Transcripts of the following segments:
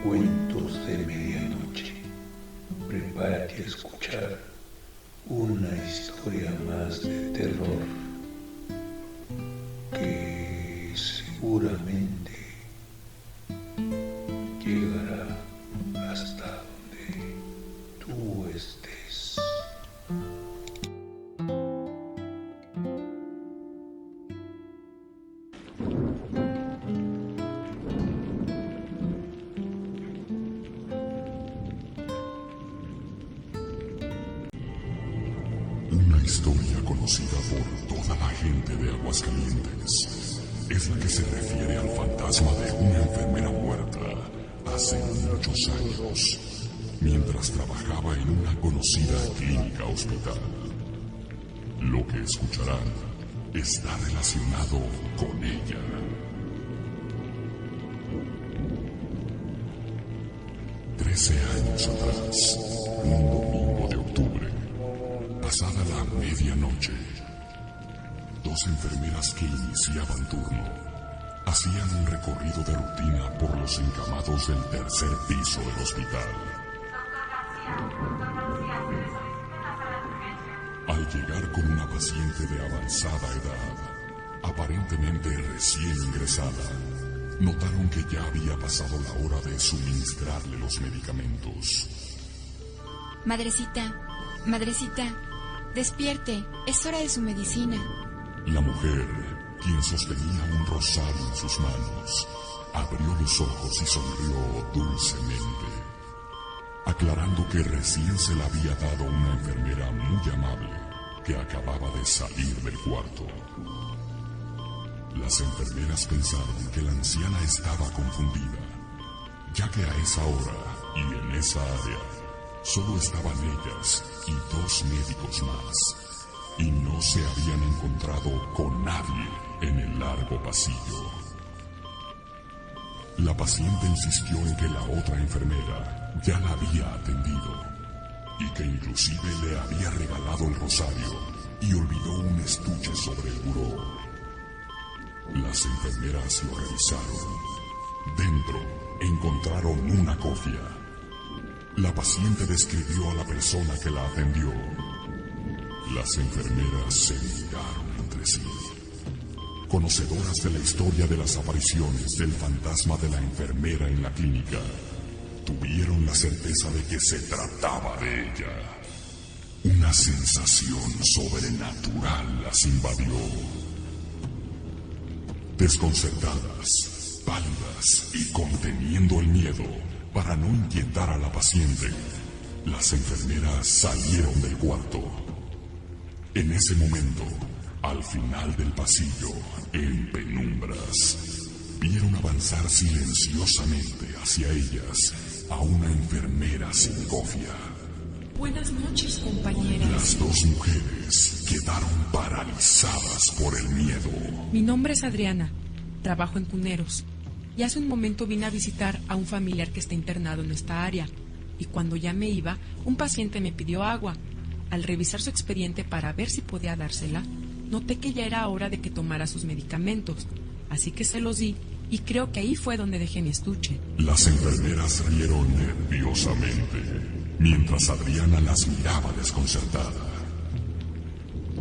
Cuentos de Medianoche. Prepárate a escuchar una historia más de terror que seguramente llegará hasta donde tú estés. Una historia conocida por toda la gente de Aguascalientes es la que se refiere al fantasma de una enfermera muerta hace muchos años, mientras trabajaba en una conocida clínica hospital. Lo que escucharán está relacionado con ella. Trece años atrás, un domingo de octubre, pasada la medianoche, dos enfermeras que iniciaban turno hacían un recorrido de rutina por los encamados del tercer piso del hospital. Al llegar con una paciente de avanzada edad, aparentemente recién ingresada, notaron que ya había pasado la hora de suministrarle los medicamentos. Madrecita, despierte, es hora de su medicina. La mujer, quien sostenía un rosario en sus manos, abrió los ojos y sonrió dulcemente, aclarando que recién se la había dado una enfermera muy amable que acababa de salir del cuarto. Las enfermeras pensaron que la anciana estaba confundida, ya que a esa hora y en esa área solo estaban ellas y dos médicos más, y no se habían encontrado con nadie en el largo pasillo. La paciente insistió en que la otra enfermera ya la había atendido y que inclusive le había regalado el rosario y olvidó un estuche sobre el buró. Las enfermeras lo revisaron. Dentro encontraron una cofia. La paciente describió a la persona que la atendió. Las enfermeras se miraron entre sí. Conocedoras de la historia de las apariciones del fantasma de la enfermera en la clínica, tuvieron la certeza de que se trataba de ella. Una sensación sobrenatural las invadió. Desconcertadas, pálidas y conteniendo el miedo para no inquietar a la paciente, las enfermeras salieron del cuarto. En ese momento, al final del pasillo, en penumbras, vieron avanzar silenciosamente hacia ellas a una enfermera sin cofia. Buenas noches, compañeras. Las dos mujeres quedaron paralizadas por el miedo. Mi nombre es Adriana, trabajo en Cuneros, y hace un momento vine a visitar a un familiar que está internado en esta área, y cuando ya me iba, un paciente me pidió agua. Al revisar su expediente para ver si podía dársela, noté que ya era hora de que tomara sus medicamentos, así que se los di y creo que ahí fue donde dejé mi estuche. Las enfermeras rieron nerviosamente, mientras Adriana las miraba desconcertada.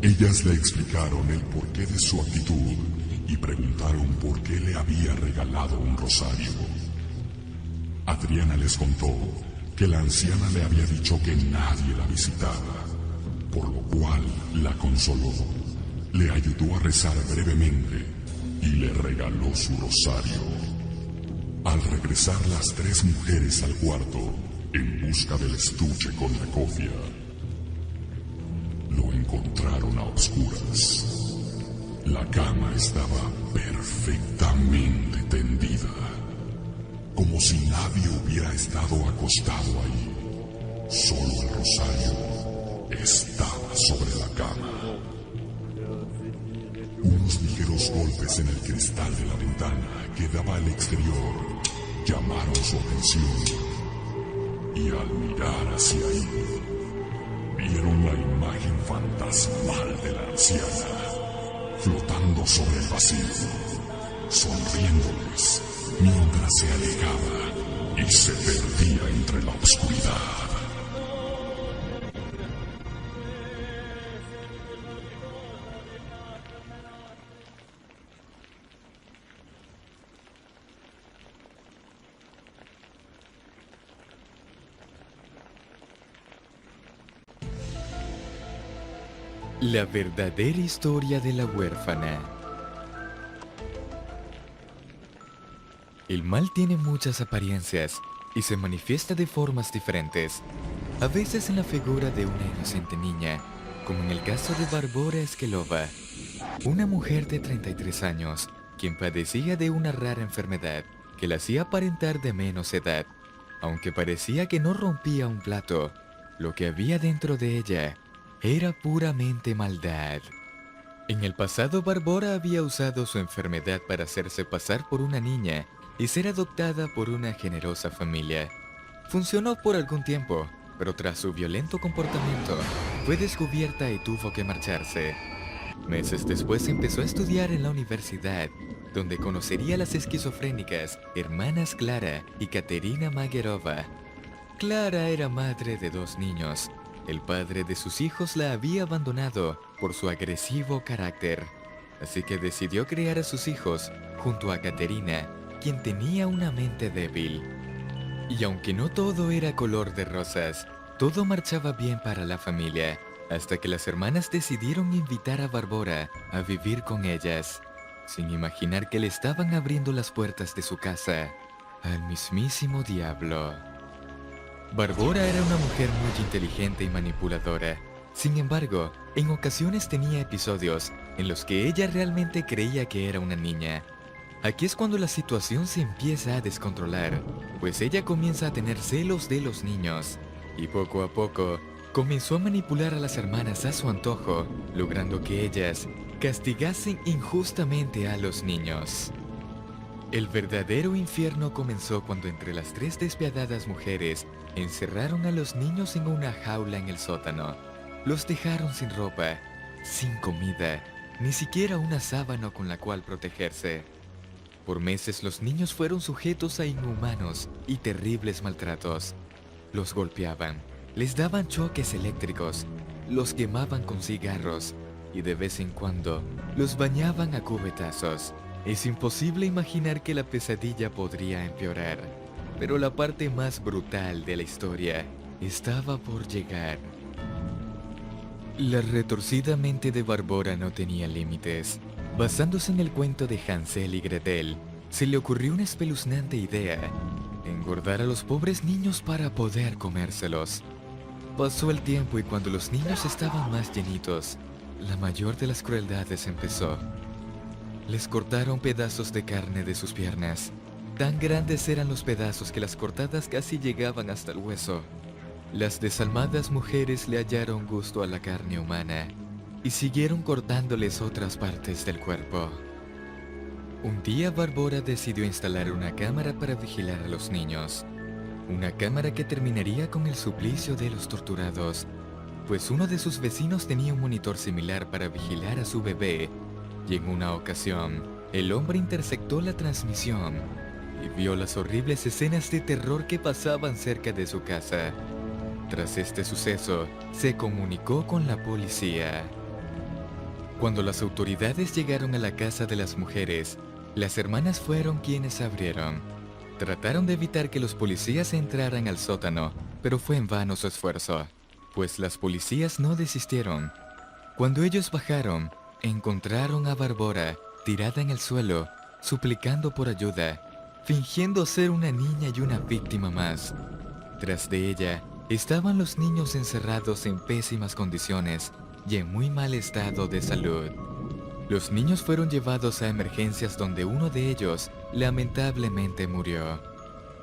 Ellas le explicaron el porqué de su actitud y preguntaron por qué le había regalado un rosario. Adriana les contó que la anciana le había dicho que nadie la visitaba, por lo cual la consoló, le ayudó a rezar brevemente y le regaló su rosario. Al regresar las tres mujeres al cuarto, en busca del estuche con la cofia, lo encontraron a oscuras. La cama estaba perfectamente tendida, como si nadie hubiera estado acostado ahí. Solo el rosario estaba sobre la cama. Unos ligeros golpes en el cristal de la ventana que daba al exterior llamaron su atención. Y al mirar hacia ahí, vieron la imagen fantasmal de la anciana, flotando sobre el vacío, sonriéndoles mientras se alejaba y se perdía entre la oscuridad. La verdadera historia de la huérfana. El mal tiene muchas apariencias y se manifiesta de formas diferentes. A veces en la figura de una inocente niña, como en el caso de Barbora Eskelova, una mujer de 33 años, quien padecía de una rara enfermedad que la hacía aparentar de menos edad. Aunque parecía que no rompía un plato, lo que había dentro de ella era puramente maldad. En el pasado, Barbora había usado su enfermedad para hacerse pasar por una niña y ser adoptada por una generosa familia. Funcionó por algún tiempo, pero tras su violento comportamiento, fue descubierta y tuvo que marcharse. Meses después empezó a estudiar en la universidad, donde conocería a las esquizofrénicas hermanas Clara y Katerina Magyarova. Clara era madre de 2 niños. El padre de sus hijos la había abandonado por su agresivo carácter, así que decidió criar a sus hijos junto a Katerina, quien tenía una mente débil. Y aunque no todo era color de rosas, todo marchaba bien para la familia, hasta que las hermanas decidieron invitar a Barbora a vivir con ellas, sin imaginar que le estaban abriendo las puertas de su casa al mismísimo diablo. Barbora era una mujer muy inteligente y manipuladora. Sin embargo, en ocasiones tenía episodios en los que ella realmente creía que era una niña. Aquí es cuando la situación se empieza a descontrolar, pues ella comienza a tener celos de los niños, y poco a poco comenzó a manipular a las hermanas a su antojo, logrando que ellas castigasen injustamente a los niños. El verdadero infierno comenzó cuando entre las 3 despiadadas mujeres encerraron a los niños en una jaula en el sótano. Los dejaron sin ropa, sin comida, ni siquiera una sábana con la cual protegerse. Por meses los niños fueron sujetos a inhumanos y terribles maltratos. Los golpeaban, les daban choques eléctricos, los quemaban con cigarros y de vez en cuando los bañaban a cubetazos. Es imposible imaginar que la pesadilla podría empeorar, pero la parte más brutal de la historia estaba por llegar. La retorcida mente de Barbora no tenía límites. Basándose en el cuento de Hansel y Gretel, se le ocurrió una espeluznante idea: engordar a los pobres niños para poder comérselos. Pasó el tiempo y cuando los niños estaban más llenitos, la mayor de las crueldades empezó. Les cortaron pedazos de carne de sus piernas. Tan grandes eran los pedazos que las cortadas casi llegaban hasta el hueso. Las desalmadas mujeres le hallaron gusto a la carne humana y siguieron cortándoles otras partes del cuerpo. Un día Barbora decidió instalar una cámara para vigilar a los niños. Una cámara que terminaría con el suplicio de los torturados, pues uno de sus vecinos tenía un monitor similar para vigilar a su bebé. Y en una ocasión, el hombre interceptó la transmisión y vio las horribles escenas de terror que pasaban cerca de su casa. Tras este suceso, se comunicó con la policía. Cuando las autoridades llegaron a la casa de las mujeres, las hermanas fueron quienes abrieron. Trataron de evitar que los policías entraran al sótano, pero fue en vano su esfuerzo, pues las policías no desistieron. Cuando ellos bajaron, encontraron a Barbora tirada en el suelo, suplicando por ayuda, fingiendo ser una niña y una víctima más. Tras de ella, estaban los niños encerrados en pésimas condiciones y en muy mal estado de salud. Los niños fueron llevados a emergencias donde uno de ellos lamentablemente murió.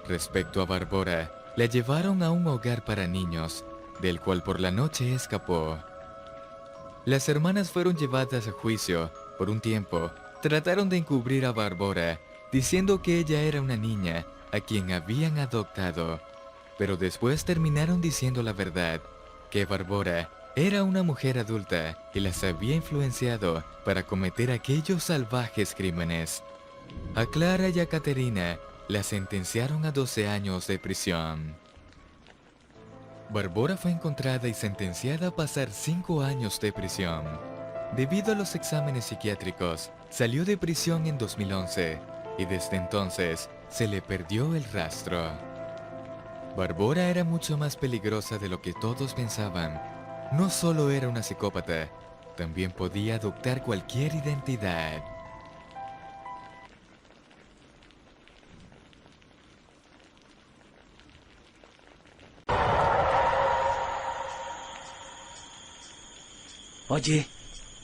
Respecto a Barbora, la llevaron a un hogar para niños, del cual por la noche escapó. Las hermanas fueron llevadas a juicio. Por un tiempo, trataron de encubrir a Barbora, diciendo que ella era una niña a quien habían adoptado. Pero después terminaron diciendo la verdad, que Barbora era una mujer adulta que las había influenciado para cometer aquellos salvajes crímenes. A Clara y a Katerina la sentenciaron a 12 años de prisión. Barbora fue encontrada y sentenciada a pasar 5 años de prisión. Debido a los exámenes psiquiátricos, salió de prisión en 2011 y desde entonces se le perdió el rastro. Barbora era mucho más peligrosa de lo que todos pensaban. No solo era una psicópata, también podía adoptar cualquier identidad. Oye,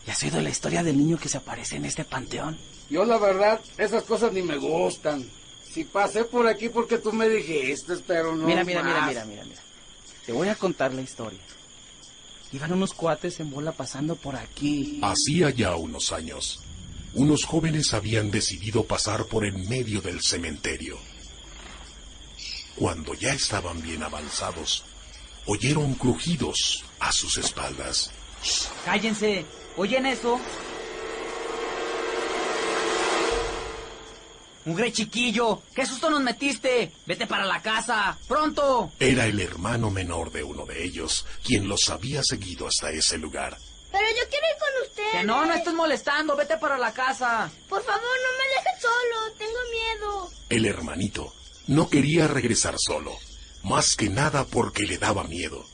¿ya has oído la historia del niño que se aparece en este panteón? Yo la verdad, esas cosas ni me gustan. Si pasé por aquí porque tú me dijiste, pero no Mira. más. Te voy a contar la historia. Iban unos cuates en bola pasando por aquí. Hacía ya unos años, unos jóvenes habían decidido pasar por en medio del cementerio. Cuando ya estaban bien avanzados, oyeron crujidos a sus espaldas. ¡Cállense! ¿Oyen eso? ¡Mugre chiquillo! ¿Qué susto nos metiste? ¡Vete para la casa! ¡Pronto! Era el hermano menor de uno de ellos, quien los había seguido hasta ese lugar. Pero yo quiero ir con ustedes. ¡Que no estés molestando! ¡Vete para la casa! Por favor, no me dejes solo. Tengo miedo. El hermanito no quería regresar solo, más que nada porque le daba miedo.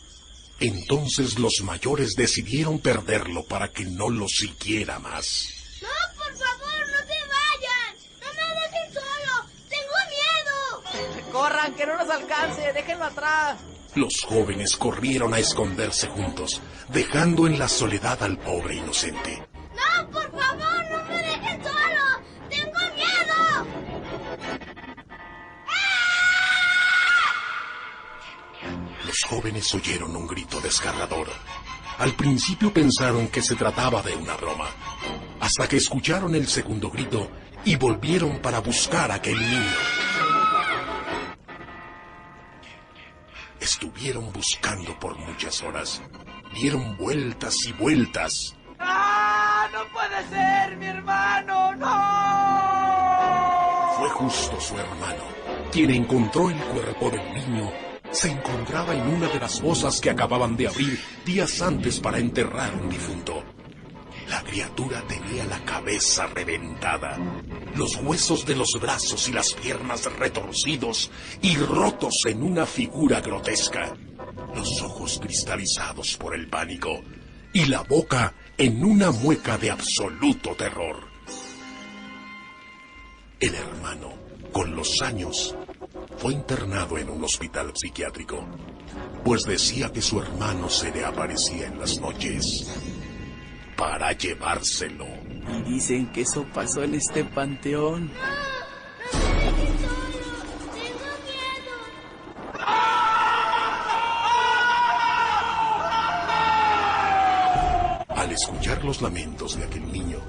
Entonces los mayores decidieron perderlo para que no lo siguiera más. No, por favor, no se vayan. No me dejen solo. Tengo miedo. ¡Corran, que no nos alcance! ¡Déjenlo atrás! Los jóvenes corrieron a esconderse juntos, dejando en la soledad al pobre inocente. No, por favor, no me dejen solo. Tengo miedo. Los jóvenes oyeron un grito desgarrador. Al principio pensaron que se trataba de una broma, hasta que escucharon el segundo grito y volvieron para buscar a aquel niño. Estuvieron buscando por muchas horas. Dieron vueltas y vueltas. ¡Ah! ¡No puede ser, mi hermano! ¡No! Fue justo su hermano quien encontró el cuerpo del niño. Se encontraba en una de las fosas que acababan de abrir días antes para enterrar un difunto. La criatura tenía la cabeza reventada, los huesos de los brazos y las piernas retorcidos y rotos en una figura grotesca, los ojos cristalizados por el pánico y la boca en una mueca de absoluto terror. El hermano, con los años, fue internado en un hospital psiquiátrico, pues decía que su hermano se le aparecía en las noches para llevárselo. Y dicen que eso pasó en este panteón. No me dejen solo. Tengo miedo. Al escuchar los lamentos de aquel niño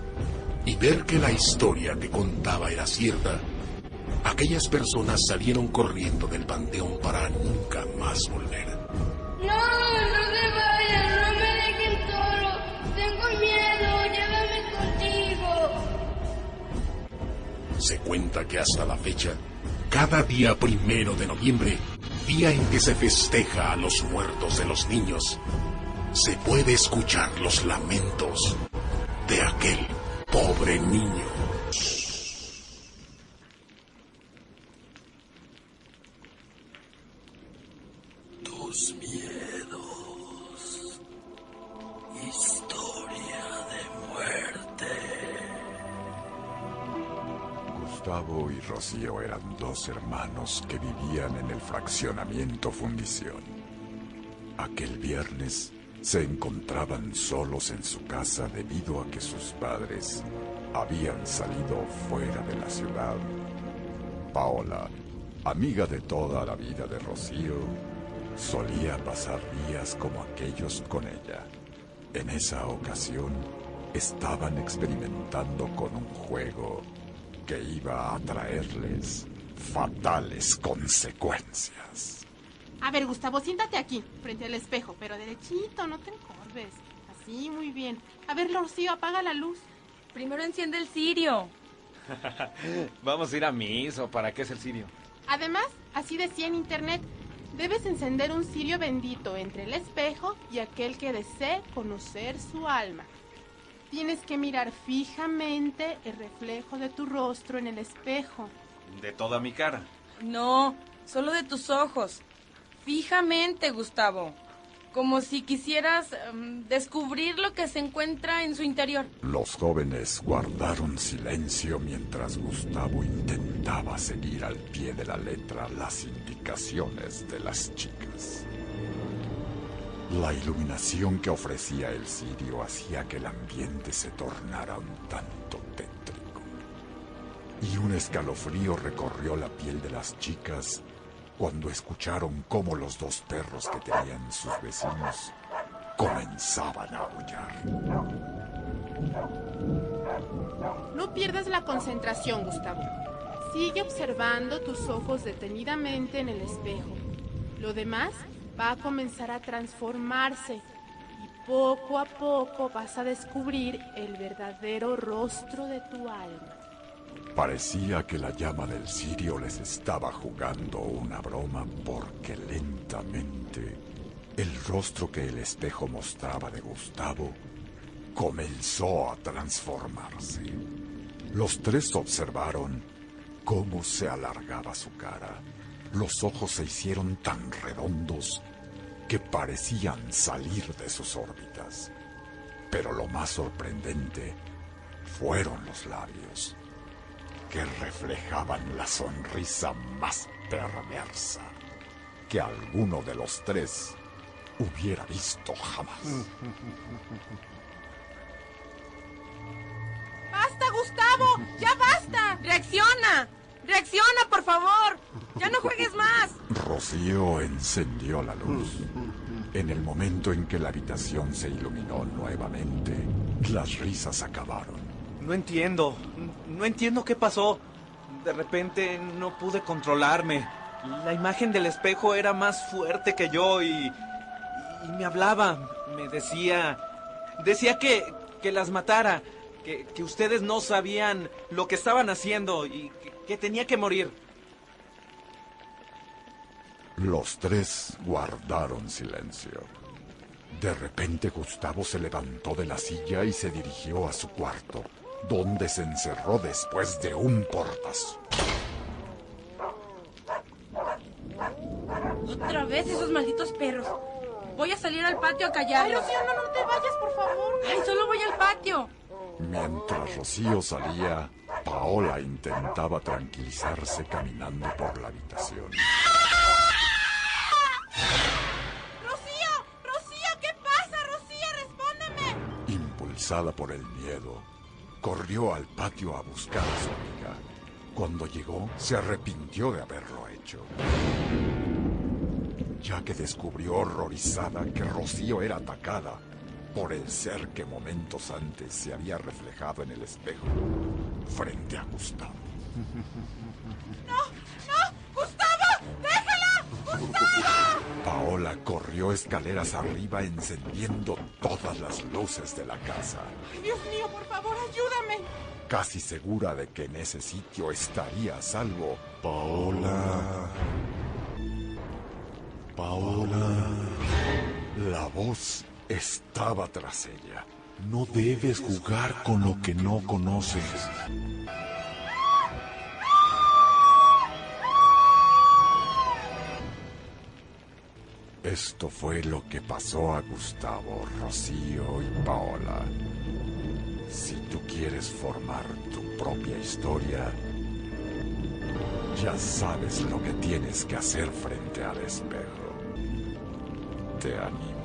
y ver que la historia que contaba era cierta, aquellas personas salieron corriendo del panteón para nunca más volver. No se vayan. No me dejen solo. Tengo miedo. Llévame contigo. Se cuenta que hasta la fecha, cada día 1 de noviembre, día en que se festeja a los muertos de los niños, se puede escuchar los lamentos de aquel pobre niño. Tus miedos. Historia de muerte. Gustavo y Rocío eran 2 hermanos que vivían en el fraccionamiento Fundición. Aquel viernes se encontraban solos en su casa debido a que sus padres habían salido fuera de la ciudad. Paola, amiga de toda la vida de Rocío, solía pasar días como aquellos con ella. En esa ocasión, estaban experimentando con un juego que iba a traerles fatales consecuencias. A ver, Gustavo, siéntate aquí, frente al espejo, pero derechito, no te encorves. Así, muy bien. A ver, Rocío, apaga la luz. Primero enciende el cirio. Vamos a ir a misa, ¿o para qué es el cirio? Además, así decía en internet, debes encender un cirio bendito entre el espejo y aquel que desee conocer su alma. Tienes que mirar fijamente el reflejo de tu rostro en el espejo. De toda mi cara. No, solo de tus ojos. Fijamente, Gustavo. Como si quisieras descubrir lo que se encuentra en su interior. Los jóvenes guardaron silencio mientras Gustavo intentaba seguir al pie de la letra las indicaciones de las chicas. La iluminación que ofrecía el cirio hacía que el ambiente se tornara un tanto tétrico. Y un escalofrío recorrió la piel de las chicas cuando escucharon cómo los dos perros que tenían sus vecinos comenzaban a aullar. No pierdas la concentración, Gustavo. Sigue observando tus ojos detenidamente en el espejo. Lo demás va a comenzar a transformarse y poco a poco vas a descubrir el verdadero rostro de tu alma. Parecía que la llama del cirio les estaba jugando una broma porque lentamente el rostro que el espejo mostraba de Gustavo comenzó a transformarse. Los tres observaron cómo se alargaba su cara. Los ojos se hicieron tan redondos que parecían salir de sus órbitas. Pero lo más sorprendente fueron los labios, que reflejaban la sonrisa más perversa que alguno de los tres hubiera visto jamás. ¡Basta, Gustavo! ¡Ya basta! ¡Reacciona! ¡Reacciona, por favor! ¡Ya no juegues más! Rocío encendió la luz. En el momento en que la habitación se iluminó nuevamente, las risas acabaron. No entiendo qué pasó. De repente no pude controlarme. La imagen del espejo era más fuerte que yo y me hablaba. Me decía que las matara, que ustedes no sabían lo que estaban haciendo y que tenía que morir. Los tres guardaron silencio. De repente Gustavo se levantó de la silla y se dirigió a su cuarto, donde se encerró después de un portazo. Otra vez esos malditos perros. Voy a salir al patio a callarlos. Ay, Rocío, no te vayas, por favor. Ay, solo voy al patio. Mientras Rocío salía, Paola intentaba tranquilizarse caminando por la habitación. ¡Rocío! ¿Qué pasa, Rocío? ¡Respóndeme! Impulsada por el miedo, corrió al patio a buscar a su amiga. Cuando llegó, se arrepintió de haberlo hecho, ya que descubrió horrorizada que Rocío era atacada por el ser que momentos antes se había reflejado en el espejo frente a Gustavo. ¡No! ¡Gustavo! ¡Déjala! ¡Gustavo! Paola corrió escaleras arriba encendiendo todas las luces de la casa. ¡Ay, Dios mío, por favor, ayúdame! Casi segura de que en ese sitio estaría a salvo, Paola. La voz estaba tras ella. No debes jugar con lo que no conoces. Esto fue lo que pasó a Gustavo, Rocío y Paola. Si tú quieres formar tu propia historia, ya sabes lo que tienes que hacer frente al espejo. Te animo.